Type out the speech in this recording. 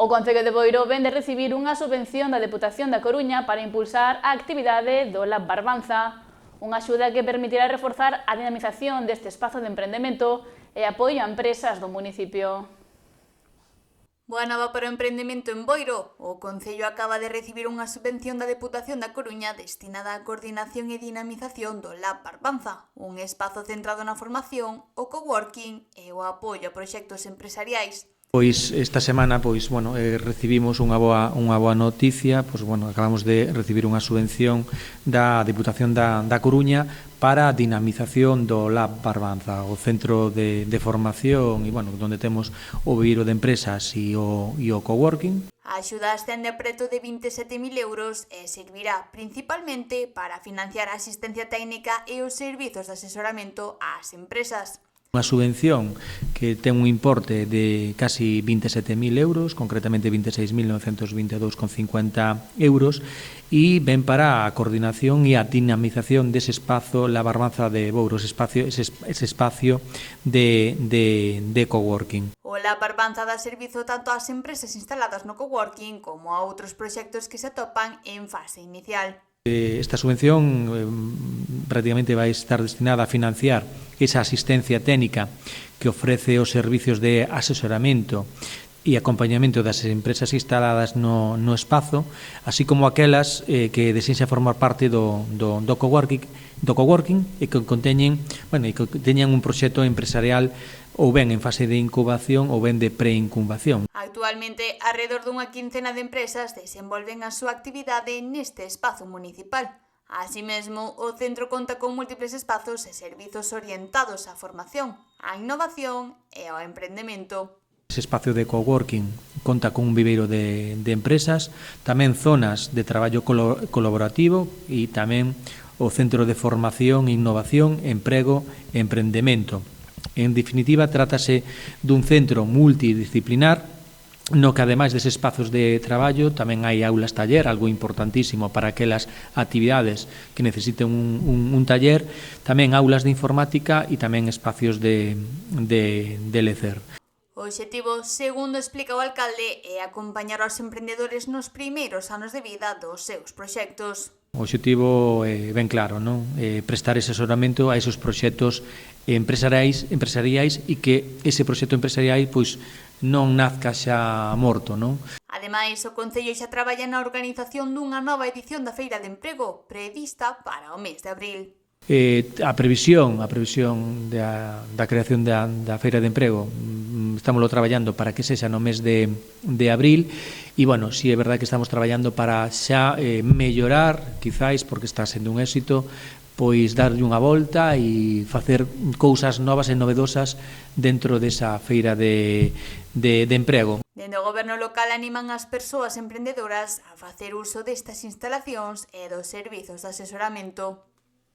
O Concello de Boiro vén de recibir unha subvención da Deputación da Coruña para impulsar a actividade do Lab Barbanza, unha axuda que permitirá reforzar a dinamización deste espazo de emprendemento e apoio a empresas do municipio. Boa nova para o emprendemento en Boiro. O Concello acaba de recibir unha subvención da Deputación da Coruña destinada á coordinación e dinamización do Lab Barbanza, un espazo centrado na formación, o coworking e o apoio a proxectos empresariais. Pois esta semana recibimos unha boa noticia, acabamos de recibir unha subvención da Deputación da Coruña para a dinamización do Lab Barbanza, o centro de formación e onde temos o viviro de empresas e o coworking. A axuda ascende a preto de 27.000 euros e servirá principalmente para financiar a asistencia técnica e os servizos de asesoramento ás empresas. Unha subvención que ten un importe de casi 27.000 euros, concretamente 26.922,50 euros, e ven para a coordinación e a dinamización dese espazo, la Barbanza de Bouro, ese espacio de coworking. O Lab Barbanza dá servizo tanto ás empresas instaladas no coworking como a outros proxectos que se atopan en fase inicial. Esta subvención prácticamente vai estar destinada a financiar esa asistencia técnica que ofrece os servizos de asesoramento e acompañamento das empresas instaladas no espazo, así como aquelas que desexan formar parte do coworking e que teñan un proxecto empresarial ou ben en fase de incubación ou ben de preincubación. Actualmente, alrededor dunha quincena de empresas desenvolven a súa actividade neste espazo municipal. Así mesmo, o centro conta con múltiples espazos e servizos orientados á formación, á innovación e ao emprendemento. Ese espacio de coworking conta con un viveiro de empresas, tamén zonas de traballo colaborativo e tamén o centro de formación, innovación, emprego e emprendemento. En definitiva, trátase dun centro multidisciplinar no que, ademais deses espazos de traballo, tamén hai aulas taller, algo importantísimo para aquelas actividades que necesiten un taller, tamén aulas de informática e tamén espacios de lecer. O obxectivo, segundo explica o alcalde, é acompañar aos emprendedores nos primeiros anos de vida dos seus proxectos. O obxectivo é ben claro, non? Prestar ese asesoramento a esos proxectos empresariais e que ese proxecto empresarial non nazca xa morto, non? Ademais, o Concello xa traballa na organización dunha nova edición da Feira de Emprego prevista para o mes de abril. A previsión da creación da Feira de Emprego estámoslo traballando para que sexa no mes de abril e, si é verdade que estamos traballando para xa mellorar, quizáis, porque está sendo un éxito, pois darlle unha volta e facer cousas novas e novedosas dentro desa feira de emprego. Dende o goberno local animan as persoas emprendedoras a facer uso destas instalacións e dos servizos de asesoramento.